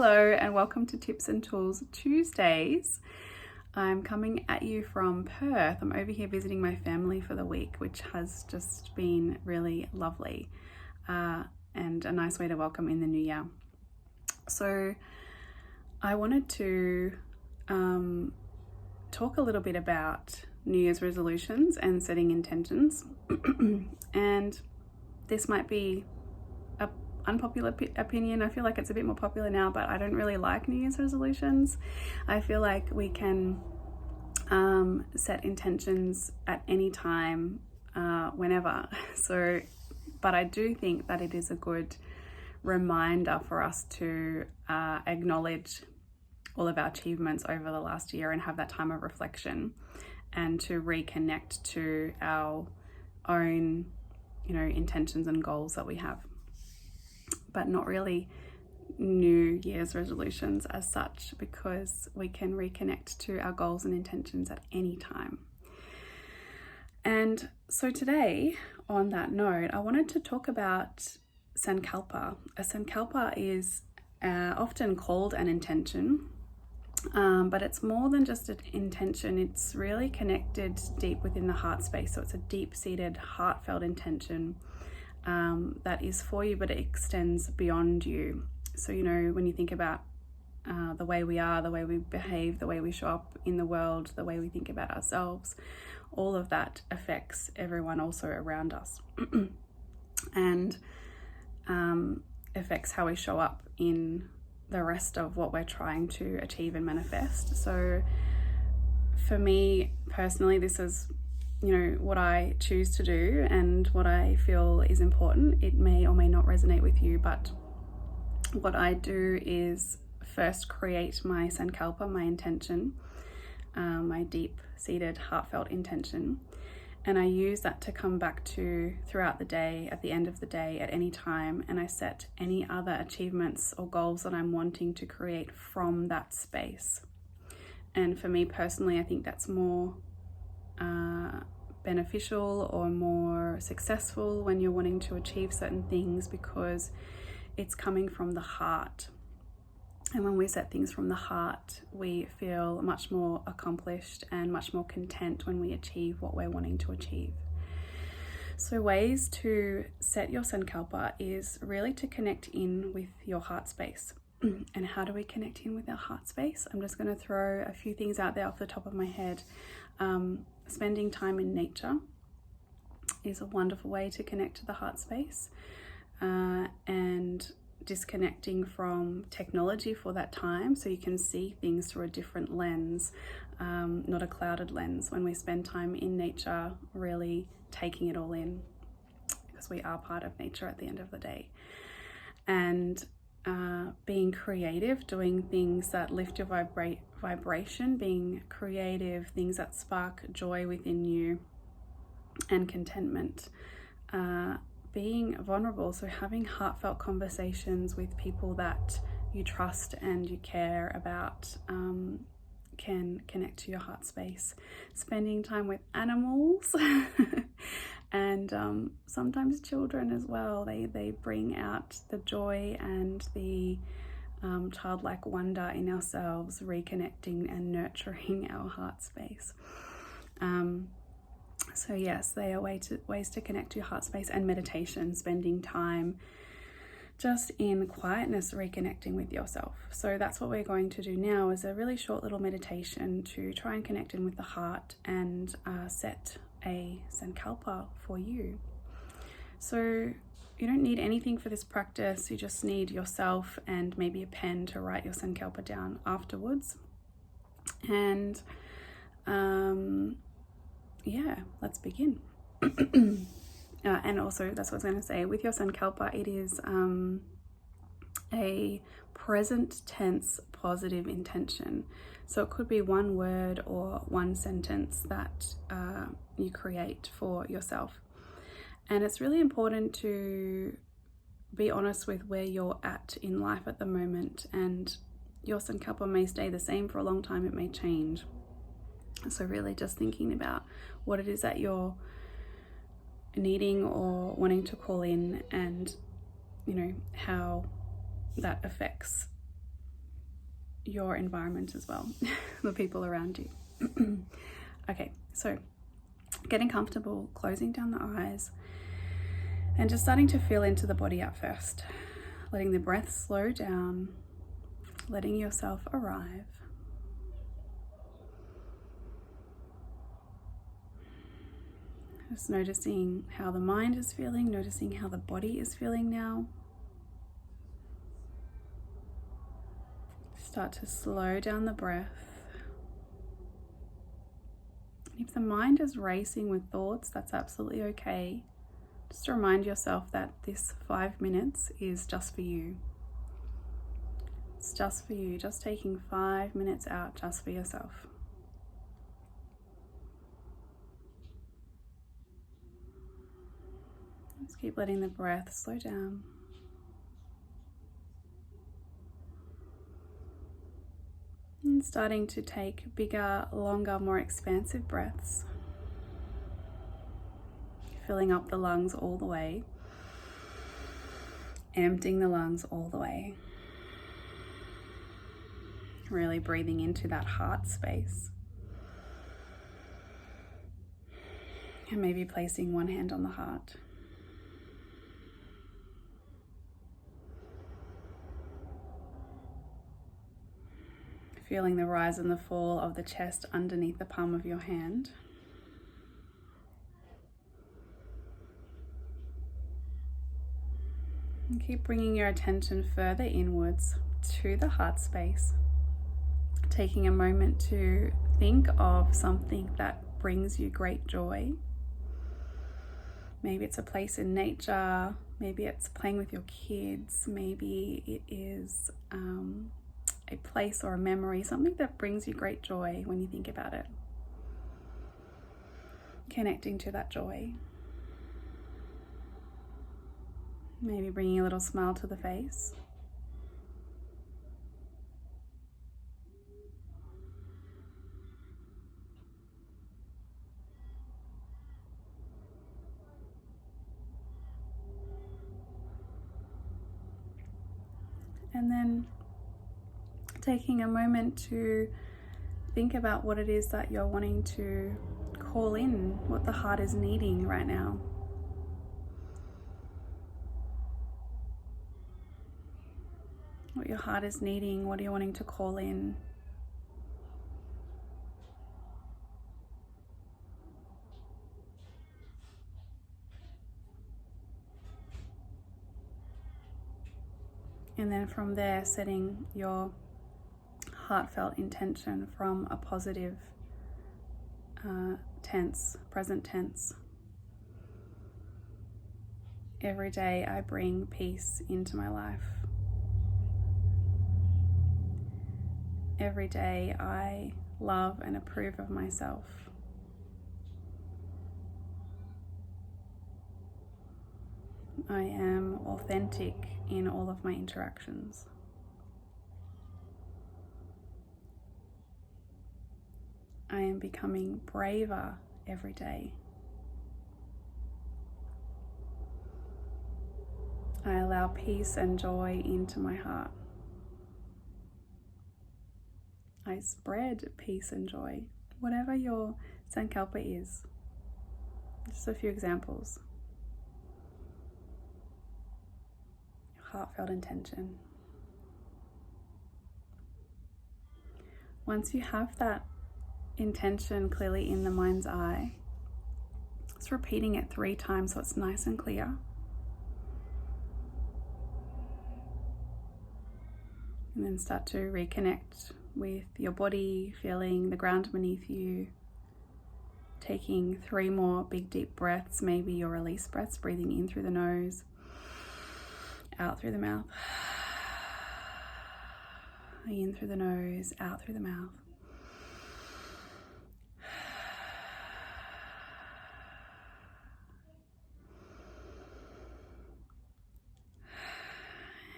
Hello and welcome to Tips and Tools Tuesdays. I'm coming at you from Perth. I'm over here visiting my family for the week, which has just been really lovely and a nice way to welcome in the new year. So I wanted to talk a little bit about New Year's resolutions and setting intentions. And this might be an unpopular opinion. I feel like it's a bit more popular now, but I don't really like New Year's resolutions. I feel like we can set intentions at any time, whenever. But I do think that it is a good reminder for us to acknowledge all of our achievements over the last year and have that time of reflection and to reconnect to our own, intentions and goals that we have, but not really New Year's resolutions as such, because we can reconnect to our goals and intentions at any time. And so today, on that note, I wanted to talk about Sankalpa. A Sankalpa is often called an intention, but it's more than just an intention. It's really connected deep within the heart space. So it's a deep-seated, heartfelt intention that is for you, but it extends beyond you. So, when you think about the way we are, the way we behave, the way we show up in the world, the way we think about ourselves, all of that affects everyone also around us and affects how we show up in the rest of what we're trying to achieve and manifest. So for me personally, this is what I choose to do and what I feel is important. It may or may not resonate with you, but what I do is first create my Sankalpa, my intention, my deep-seated, heartfelt intention, and I use that to come back to throughout the day, at the end of the day, at any time, and I set any other achievements or goals that I'm wanting to create from that space. And for me personally, I think that's more beneficial or more successful when you're wanting to achieve certain things, because it's coming from the heart. And when we set things from the heart, we feel much more accomplished and much more content when we achieve what we're wanting to achieve. So ways to set your Sankalpa is really to connect in with your heart space. And how do we connect in with our heart space? I'm just going to throw a few things out there off the top of my head. Spending time in nature is a wonderful way to connect to the heart space, and disconnecting from technology for that time so you can see things through a different lens, not a clouded lens. When we spend time in nature, really taking it all in, because we are part of nature at the end of the day. And being creative, doing things that lift your vibration, being creative, things that spark joy within you and contentment. Being vulnerable, so having heartfelt conversations with people that you trust and you care about can connect to your heart space. Spending time with animals and sometimes children as well. They bring out the joy and the childlike wonder in ourselves, reconnecting and nurturing our heart space. So yes, they are ways to connect to your heart space. And meditation, spending time just in quietness, reconnecting with yourself. So that's what we're going to do now, is a really short little meditation to try and connect in with the heart and set a Sankalpa for you. So you don't need anything for this practice. You just need yourself and maybe a pen to write your Sankalpa down afterwards. And let's begin. And also, that's what I was going to say, with your Sankalpa, it is a present tense positive intention. So it could be one word or one sentence that you create for yourself. And it's really important to be honest with where you're at in life at the moment. And your Sankalpa may stay the same for a long time, it may change. So really just thinking about what it is that you're needing or wanting to call in, and how that affects your environment as well, the people around you. Okay, so getting comfortable, closing down the eyes, and just starting to feel into the body at first. Letting the breath slow down, letting yourself arrive. Just noticing how the mind is feeling, noticing how the body is feeling now. Start to slow down the breath. If the mind is racing with thoughts, that's absolutely okay. Just remind yourself that this 5 minutes is just for you. It's just for you, just taking 5 minutes out just for yourself. Just keep letting the breath slow down. And starting to take bigger, longer, more expansive breaths. Filling up the lungs all the way. Emptying the lungs all the way. Really breathing into that heart space. And maybe placing one hand on the heart. Feeling the rise and the fall of the chest underneath the palm of your hand. And keep bringing your attention further inwards to the heart space. Taking a moment to think of something that brings you great joy. Maybe it's a place in nature, maybe it's playing with your kids, maybe it is a place or a memory, something that brings you great joy when you think about it. Connecting to that joy. Maybe bringing a little smile to the face. And then taking a moment to think about what it is that you're wanting to call in, what the heart is needing right now. What your heart is needing, what are you wanting to call in? And then from there, setting your heartfelt intention from a positive tense, present tense. Every day I bring peace into my life. Every day I love and approve of myself. I am authentic in all of my interactions. I am becoming braver every day. I allow peace and joy into my heart. I spread peace and joy, whatever your Sankalpa is. Just a few examples. Heartfelt intention. Once you have that intention clearly in the mind's eye, just repeating it 3 times so it's nice and clear. And then start to reconnect with your body, feeling the ground beneath you. Taking 3 more big deep breaths, maybe your release breaths, breathing in through the nose, out through the mouth. In through the nose, out through the mouth.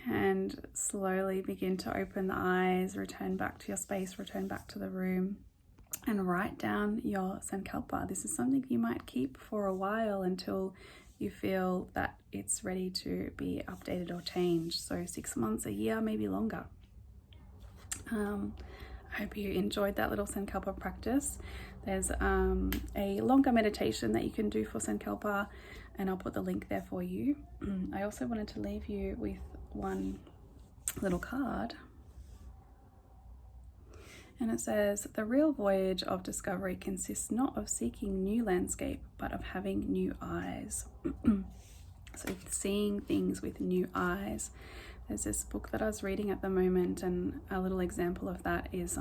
And slowly begin to open the eyes, return back to your space, return back to the room, and write down your Sankalpa. This is something you might keep for a while until you feel that it's ready to be updated or changed. So 6 months, a year, maybe longer. I hope you enjoyed that little Sankalpa practice. There's a longer meditation that you can do for Sankalpa, and I'll put the link there for you. I also wanted to leave you with one little card. And it says, the real voyage of discovery consists not of seeking new landscape, but of having new eyes. So seeing things with new eyes. There's this book that I was reading at the moment, and a little example of that is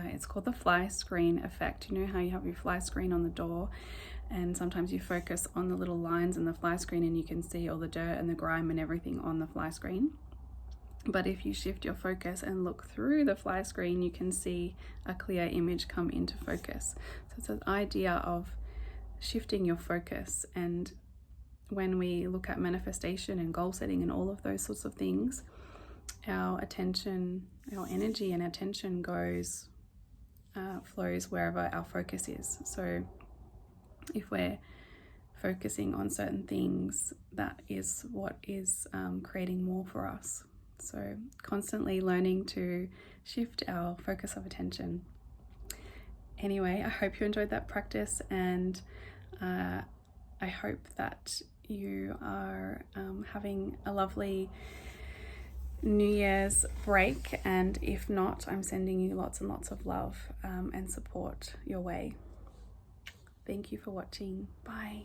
it's called the fly screen effect. You know how you have your fly screen on the door, and sometimes you focus on the little lines in the fly screen and you can see all the dirt and the grime and everything on the fly screen. But if you shift your focus and look through the fly screen, you can see a clear image come into focus. So it's an idea of shifting your focus. And when we look at manifestation and goal setting and all of those sorts of things, our attention, our energy and attention flows wherever our focus is. So if we're focusing on certain things, that is what is creating more for us. So constantly learning to shift our focus of attention. Anyway, I hope you enjoyed that practice, and I hope that you are having a lovely New Year's break, and if not, I'm sending you lots and lots of love and support your way. Thank you for watching. Bye.